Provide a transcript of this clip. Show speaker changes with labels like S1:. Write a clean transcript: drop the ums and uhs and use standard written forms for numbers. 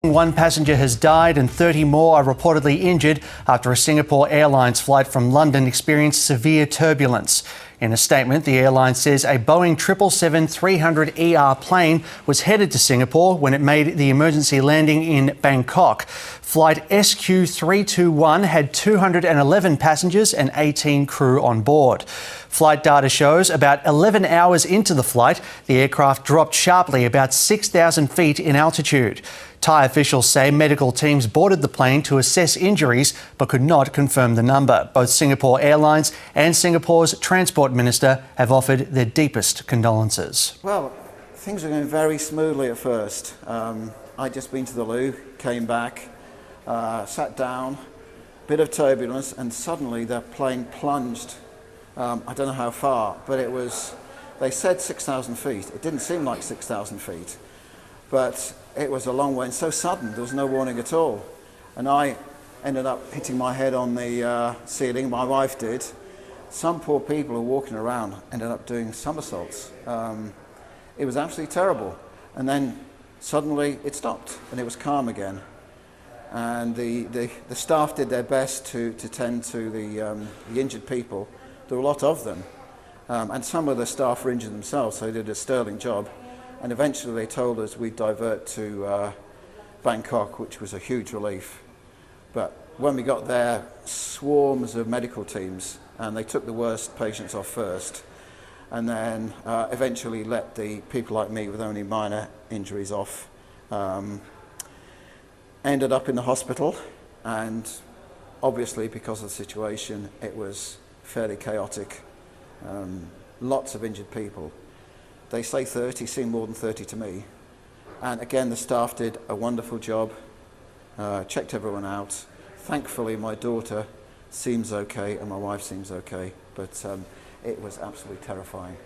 S1: One passenger has died and 30 more are reportedly injured after a Singapore Airlines flight from London experienced severe turbulence. In a statement, the airline says a Boeing 777-300ER plane was headed to Singapore when it made the emergency landing in Bangkok. Flight SQ321 had 211 passengers and 18 crew on board. Flight data shows about 11 hours into the flight, the aircraft dropped sharply about 6,000 feet in altitude. Thai officials say medical teams boarded the plane to assess injuries but could not confirm the number. Both Singapore Airlines and Singapore's Transport Minister have offered their deepest condolences.
S2: Well, things were going very smoothly at first. I'd just been to the loo, came back, sat down, bit of turbulence, and suddenly the plane plunged. I don't know how far, but they said 6,000 feet. It didn't seem like 6,000 feet, but it was a long way and so sudden, there was no warning at all. And I ended up hitting my head on the ceiling, my wife did. Some poor people who were walking around ended up doing somersaults. It was absolutely terrible. And then suddenly it stopped and it was calm again. And the staff did their best to tend to the injured people. There were a lot of them. And some of the staff were injured themselves, so they did a sterling job. And eventually they told us we'd divert to Bangkok, which was a huge relief. But when we got there, swarms of medical teams, and they took the worst patients off first, and then eventually let the people like me with only minor injuries off. Ended up in the hospital, and obviously because of the situation, it was fairly chaotic. Lots of injured people. They say 30, seemed more than 30 to me. And again, the staff did a wonderful job, checked everyone out. Thankfully, my daughter seems okay and my wife seems okay, but it was absolutely terrifying.